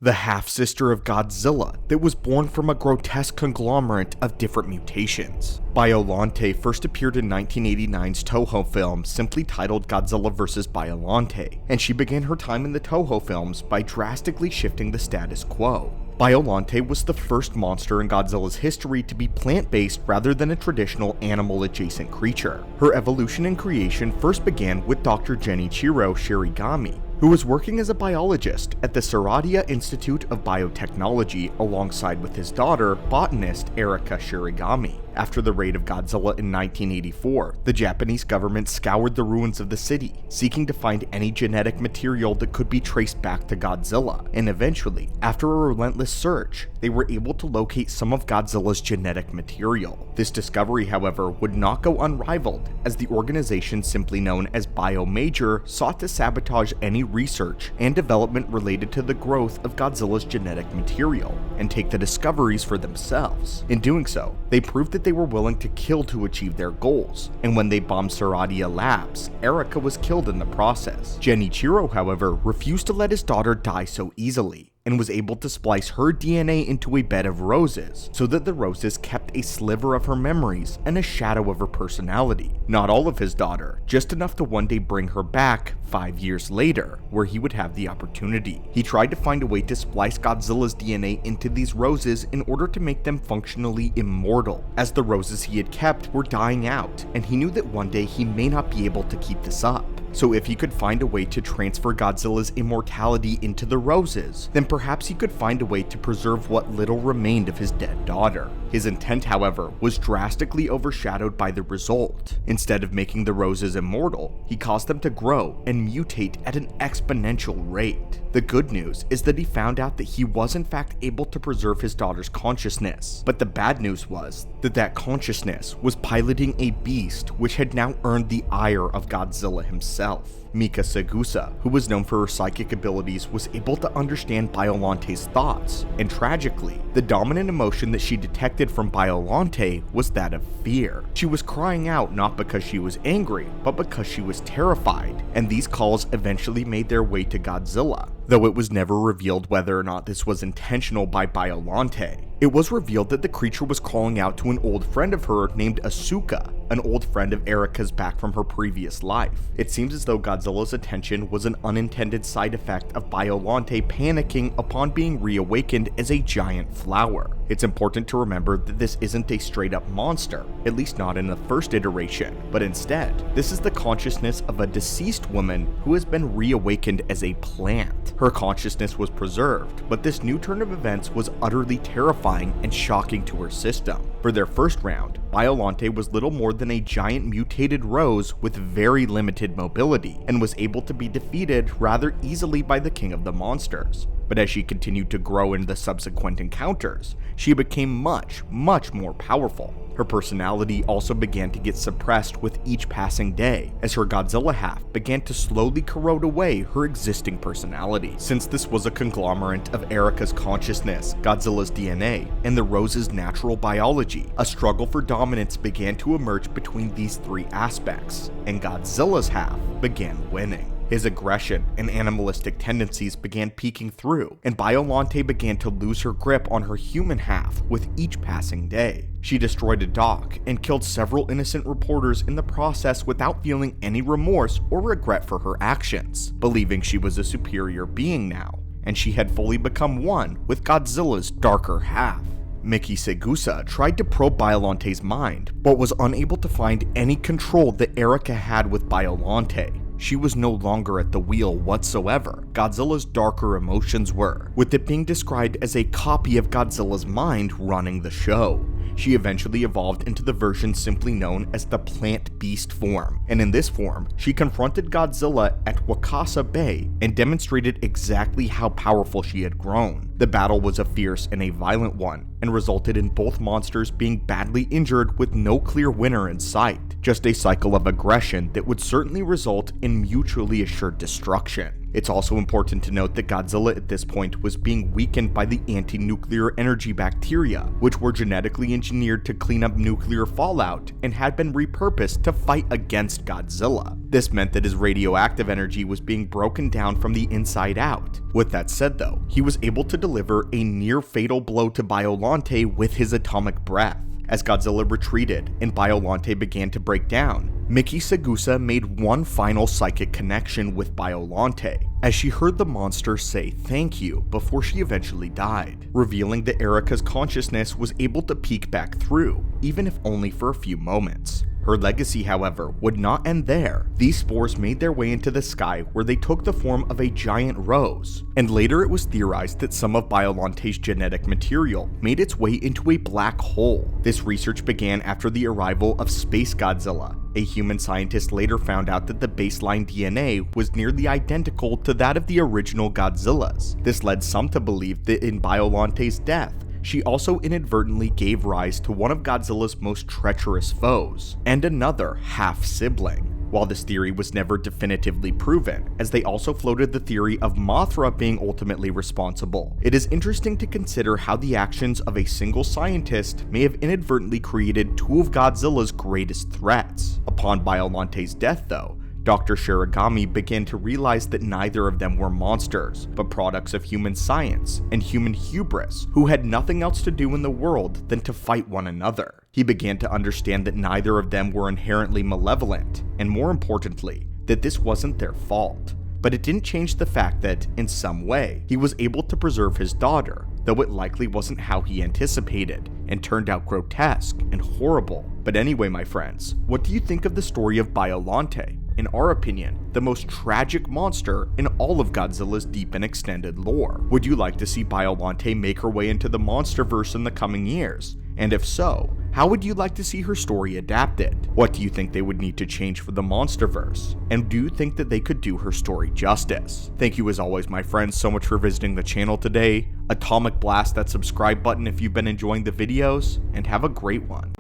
the half-sister of Godzilla that was born from a grotesque conglomerate of different mutations. Biollante first appeared in 1989's Toho film simply titled Godzilla vs. Biollante, and she began her time in the Toho films by drastically shifting the status quo. Biollante was the first monster in Godzilla's history to be plant-based rather than a traditional animal-adjacent creature. Her evolution and creation first began with Dr. Genichiro Shirigami, who was working as a biologist at the Saradia Institute of Biotechnology alongside with his daughter, botanist Erika Shirigami. After the raid of Godzilla in 1984, the Japanese government scoured the ruins of the city, seeking to find any genetic material that could be traced back to Godzilla, and eventually, after a relentless search, they were able to locate some of Godzilla's genetic material. This discovery, however, would not go unrivaled, as the organization simply known as Biomajor sought to sabotage any research and development related to the growth of Godzilla's genetic material, and take the discoveries for themselves. In doing so, they proved that they were willing to kill to achieve their goals, and when they bombed Saradia Labs, Erika was killed in the process. Genichiro, however, refused to let his daughter die so easily, and was able to splice her DNA into a bed of roses, so that the roses kept a sliver of her memories and a shadow of her personality. Not all of his daughter, just enough to one day bring her back 5 years later, where he would have the opportunity. He tried to find a way to splice Godzilla's DNA into these roses in order to make them functionally immortal, as the roses he had kept were dying out, and he knew that one day he may not be able to keep this up. So if he could find a way to transfer Godzilla's immortality into the roses, then perhaps he could find a way to preserve what little remained of his dead daughter. His intent, however, was drastically overshadowed by the result. Instead of making the roses immortal, he caused them to grow and mutate at an exponential rate. The good news is that he found out that he was in fact able to preserve his daughter's consciousness, but the bad news was that that consciousness was piloting a beast which had now earned the ire of Godzilla himself. Mika Segusa, who was known for her psychic abilities, was able to understand Biollante's thoughts, and tragically, the dominant emotion that she detected from Biollante was that of fear. She was crying out not because she was angry, but because she was terrified, and these calls eventually made their way to Godzilla, though it was never revealed whether or not this was intentional by Biollante. It was revealed that the creature was calling out to an old friend of her named Asuka, an old friend of Erika's back from her previous life. It seems as though Godzilla's attention was an unintended side effect of Biollante panicking upon being reawakened as a giant flower. It's important to remember that this isn't a straight up monster, at least not in the first iteration, but instead, this is the consciousness of a deceased woman who has been reawakened as a plant. Her consciousness was preserved, but this new turn of events was utterly terrifying and shocking to her system. For their first round, Biollante was little more than a giant mutated rose with very limited mobility, and was able to be defeated rather easily by the king of the monsters. But as she continued to grow in the subsequent encounters, she became much more powerful. Her personality also began to get suppressed with each passing day, as her Godzilla half began to slowly corrode away her existing personality. Since this was a conglomerate of Erika's consciousness, Godzilla's DNA, and the rose's natural biology, a struggle for dominance began to emerge between these three aspects, and Godzilla's half began winning. His aggression and animalistic tendencies began peeking through, and Biollante began to lose her grip on her human half with each passing day. She destroyed a dock and killed several innocent reporters in the process without feeling any remorse or regret for her actions, believing she was a superior being now, and she had fully become one with Godzilla's darker half. Miki Segusa tried to probe Biollante's mind, but was unable to find any control that Erika had with Biollante. She was no longer at the wheel whatsoever. Godzilla's darker emotions were, with it being described as a copy of Godzilla's mind running the show. She eventually evolved into the version simply known as the plant beast form, and in this form, she confronted Godzilla at Wakasa Bay and demonstrated exactly how powerful she had grown. The battle was a fierce and a violent one, and resulted in both monsters being badly injured with no clear winner in sight, just a cycle of aggression that would certainly result in mutually assured destruction. It's also important to note that Godzilla at this point was being weakened by the anti-nuclear energy bacteria, which were genetically engineered to clean up nuclear fallout and had been repurposed to fight against Godzilla. This meant that his radioactive energy was being broken down from the inside out. With that said though, he was able to deliver a near-fatal blow to Biollante with his atomic breath. As Godzilla retreated and Biollante began to break down, Miki Sagusa made one final psychic connection with Biollante, as she heard the monster say thank you before she eventually died, revealing that Erica's consciousness was able to peek back through, even if only for a few moments. Her legacy, however, would not end there. These spores made their way into the sky where they took the form of a giant rose, and later it was theorized that some of Biollante's genetic material made its way into a black hole. This research began after the arrival of Space Godzilla. A human scientist later found out that the baseline DNA was nearly identical to that of the original Godzillas. This led some to believe that in Biollante's death, she also inadvertently gave rise to one of Godzilla's most treacherous foes, and another half-sibling. While this theory was never definitively proven, as they also floated the theory of Mothra being ultimately responsible, it is interesting to consider how the actions of a single scientist may have inadvertently created two of Godzilla's greatest threats. Upon Biollante's death though, Dr. Shiragami began to realize that neither of them were monsters, but products of human science and human hubris, who had nothing else to do in the world than to fight one another. He began to understand that neither of them were inherently malevolent, and more importantly, that this wasn't their fault. But it didn't change the fact that, in some way, he was able to preserve his daughter, though it likely wasn't how he anticipated, and turned out grotesque and horrible. But anyway, my friends, what do you think of the story of Biollante? In our opinion, the most tragic monster in all of Godzilla's deep and extended lore. Would you like to see Biollante make her way into the Monsterverse in the coming years? And if so, how would you like to see her story adapted? What do you think they would need to change for the Monsterverse? And do you think that they could do her story justice? Thank you as always, my friends, so much for visiting the channel today. Atomic blast that subscribe button if you've been enjoying the videos, and have a great one.